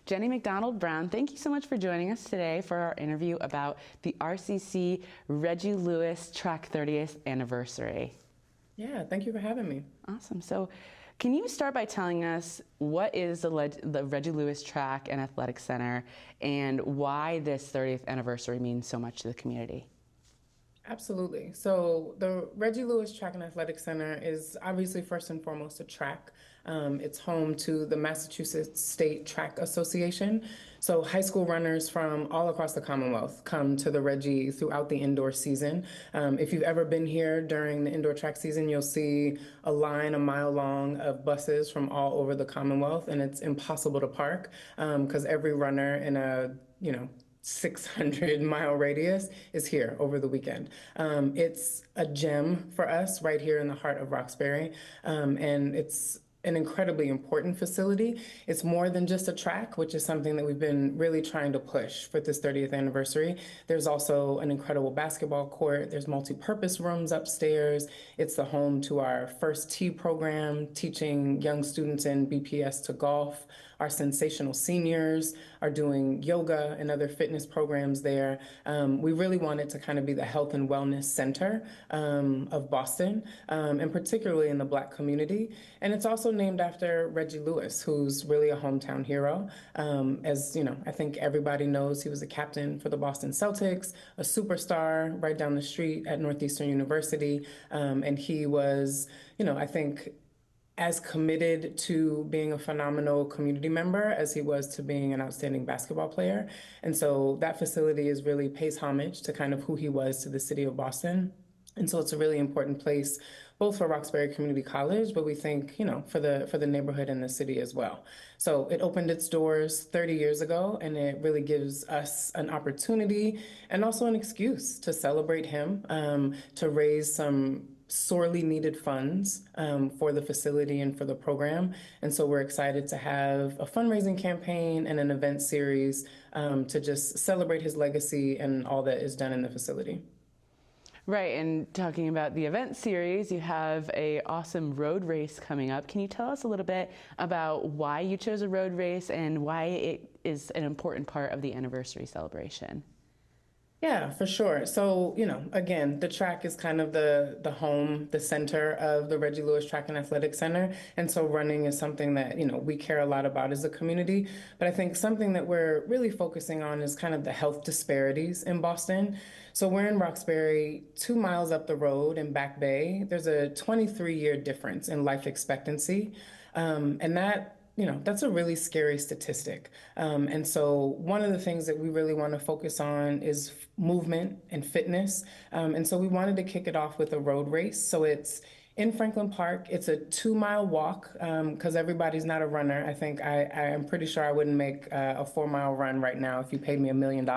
Jennie McDonald-Brown, thank you so much for joining us today for our interview about the RCC Reggie Lewis Track 30th anniversary. Yeah, thank you for having me. Awesome. So can you start by telling us what is the Reggie Lewis Track and Athletic Center and why this 30th anniversary means so much to the community? Absolutely. So the Reggie Lewis Track and Athletic Center is obviously first and foremost a track. It's home to the Massachusetts State Track Association. So high school runners from all across the Commonwealth come to the Reggie throughout the indoor season. If you've ever been here during the indoor track season, you'll see a line a mile long of buses from all over the Commonwealth, and it's impossible to park because every runner in a 600-mile radius is here over the weekend. It's a gem for us right here in the heart of Roxbury, and it's an incredibly important facility. It's more than just a track, which is something that we've been really trying to push for this 30th anniversary. There's also an incredible basketball court. There's multi-purpose rooms upstairs. It's the home to our First Tee program, teaching young students in BPS to golf. Our sensational seniors are doing yoga and other fitness programs there. We really wanted to kind of be the health and wellness center of Boston, and particularly in the Black community. And it's also named after Reggie Lewis, who's really a hometown hero. As you know, I think everybody knows he was a captain for the Boston Celtics, a superstar right down the street at Northeastern University. And he was, I think, as committed to being a phenomenal community member as he was to being an outstanding basketball player. And so that facility is really pays homage to kind of who he was to the city of Boston. And so it's a really important place, both for Roxbury Community College, but we think, for the neighborhood and the city as well. So it opened its doors 30 years ago, and it really gives us an opportunity and also an excuse to celebrate him, to raise some sorely needed funds for the facility and for the program. And so we're excited to have a fundraising campaign and an event series to just celebrate his legacy and all that is done in the facility. Right, and talking about the event series, you have an awesome road race coming up. Can you tell us a little bit about why you chose a road race and why it is an important part of the anniversary celebration? Yeah, for sure. So, again, the track is kind of the home, the center of the Reggie Lewis Track and Athletic Center. And so running is something that, we care a lot about as a community. But I think something that we're really focusing on is kind of the health disparities in Boston. So we're in Roxbury, 2 miles up the road in Back Bay. There's a 23-year difference in life expectancy. And that's a really scary statistic. And so one of the things that we really want to focus on is movement and fitness. And so we wanted to kick it off with a road race. So it's in Franklin Park. It's a 2-mile walk because everybody's not a runner. I think I am pretty sure I wouldn't make a 4-mile run right now if you paid me $1 million.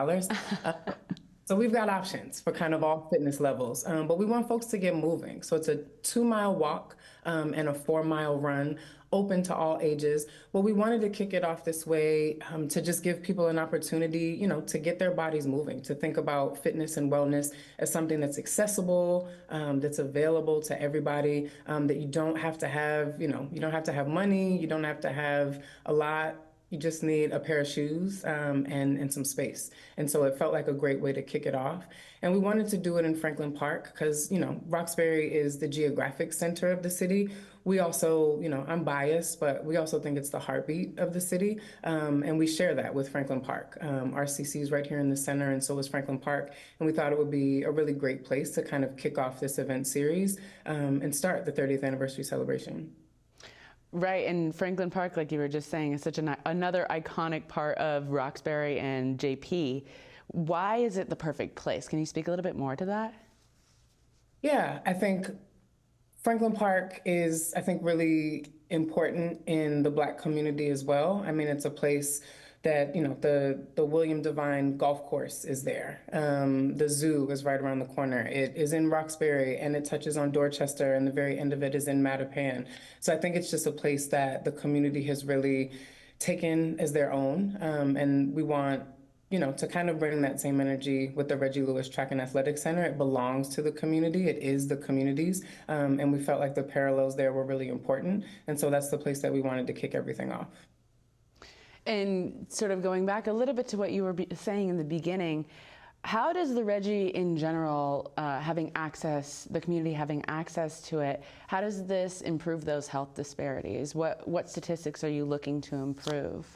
So we've got options for kind of all fitness levels, but we want folks to get moving. So it's a 2-mile walk and a 4-mile run, open to all ages. But we wanted to kick it off this way to just give people an opportunity, to get their bodies moving, to think about fitness and wellness as something that's accessible, that's available to everybody, that you don't have to have, you don't have to have money, you don't have to have a lot. You just need a pair of shoes and some space. And so it felt like a great way to kick it off. And we wanted to do it in Franklin Park because, Roxbury is the geographic center of the city. We also, I'm biased, but we also think it's the heartbeat of the city. And we share that with Franklin Park. RCC is right here in the center, and so is Franklin Park. And we thought it would be a really great place to kind of kick off this event series and start the 30th anniversary celebration. Right, and Franklin Park, like you were just saying, is such another iconic part of Roxbury and JP. Why is it the perfect place? Can you speak a little bit more to that? Yeah, I think Franklin Park is, really important in the Black community as well. I mean, it's a place that, the William Devine golf course is there. The zoo is right around the corner. It is in Roxbury and it touches on Dorchester, and the very end of it is in Mattapan. So I think it's just a place that the community has really taken as their own. And we want, to kind of bring that same energy with the Reggie Lewis Track and Athletic Center. It belongs to the community. It is the community's. And we felt like the parallels there were really important. And so that's the place that we wanted to kick everything off. And sort of going back a little bit to what you were saying in the beginning, how does the Reggie in general, having access, the community having access to it, how does this improve those health disparities? What statistics are you looking to improve?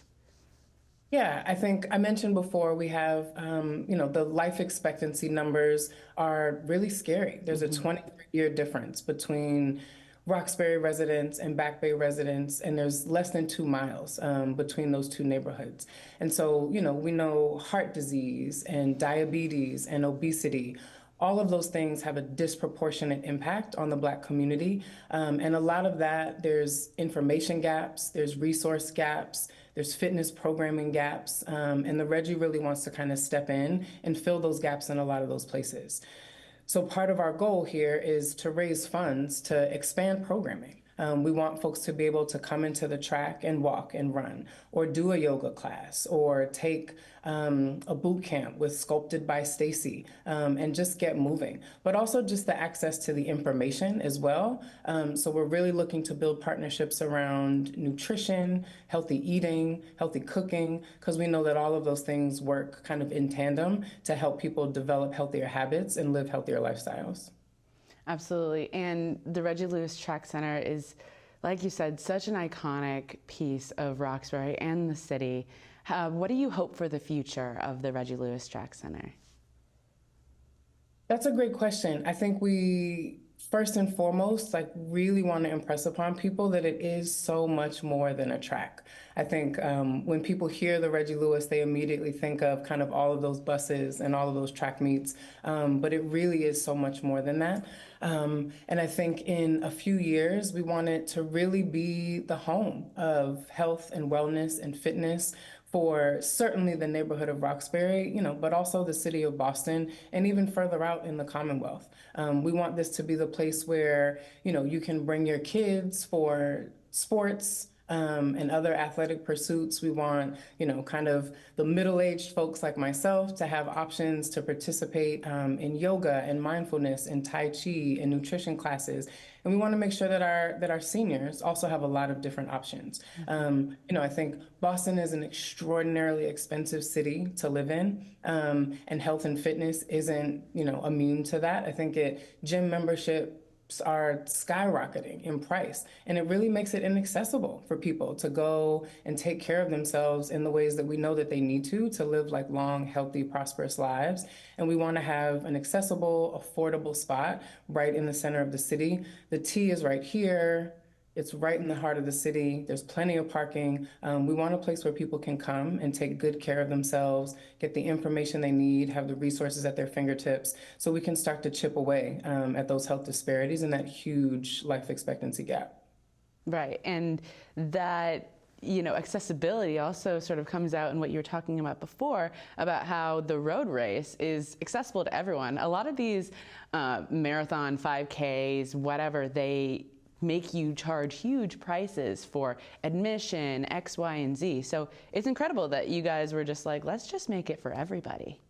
Yeah, I think I mentioned before we have, the life expectancy numbers are really scary. There's a 23-year difference between Roxbury residents and Back Bay residents, and there's less than 2 miles between those two neighborhoods. And so, we know heart disease and diabetes and obesity. All of those things have a disproportionate impact on the Black community. And a lot of that, there's information gaps, there's resource gaps, there's fitness programming gaps. And the Reggie really wants to kind of step in and fill those gaps in a lot of those places. So part of our goal here is to raise funds to expand programming. We want folks to be able to come into the track and walk and run, or do a yoga class, or take a boot camp with Sculpted by Stacy, and just get moving. But also just the access to the information as well. So we're really looking to build partnerships around nutrition, healthy eating, healthy cooking, because we know that all of those things work kind of in tandem to help people develop healthier habits and live healthier lifestyles. Absolutely. And the Reggie Lewis Track Center is, like you said, such an iconic piece of Roxbury and the city. What do you hope for the future of the Reggie Lewis Track Center? That's a great question. I think we first and foremost, really want to impress upon people that it is so much more than a track. I think when people hear the Reggie Lewis, they immediately think of kind of all of those buses and all of those track meets, but it really is so much more than that. And I think in a few years, we want it to really be the home of health and wellness and fitness for certainly the neighborhood of Roxbury, but also the city of Boston and even further out in the Commonwealth. We want this to be the place where, you can bring your kids for sports, and other athletic pursuits. We want, kind of the middle-aged folks like myself to have options to participate in yoga and mindfulness and Tai Chi and nutrition classes. And we want to make sure that our seniors also have a lot of different options. I think Boston is an extraordinarily expensive city to live in, and health and fitness isn't, immune to that. I think gym membership are skyrocketing in price, and it really makes it inaccessible for people to go and take care of themselves in the ways that we know that they need to live long, healthy, prosperous lives. And we want to have an accessible, affordable spot right in the center of the city. The T is right here. It's right in the heart of the city. There's plenty of parking. We want a place where people can come and take good care of themselves, get the information they need, have the resources at their fingertips, so we can start to chip away at those health disparities and that huge life expectancy gap. Right, and that accessibility also sort of comes out in what you were talking about before, about how the road race is accessible to everyone. A lot of these marathon 5Ks, whatever, they make you charge huge prices for admission, X, Y, and Z. So it's incredible that you guys were just like, let's just make it for everybody.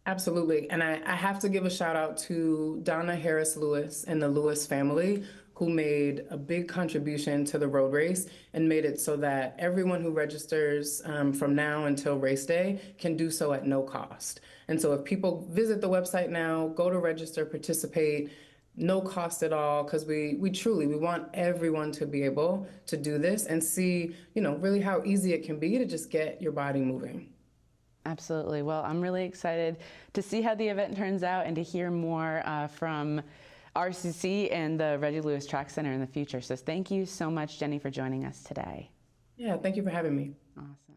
Absolutely. And I have to give a shout out to Donna Harris Lewis and the Lewis family, who made a big contribution to the road race and made it so that everyone who registers from now until race day can do so at no cost. And so if people visit the website now, go to register, participate, no cost at all, because we want everyone to be able to do this and see, really how easy it can be to just get your body moving. Absolutely. Well, I'm really excited to see how the event turns out and to hear more from RCC and the Reggie Lewis Track Center in the future. So thank you so much, Jenny, for joining us today. Yeah, thank you for having me. Awesome.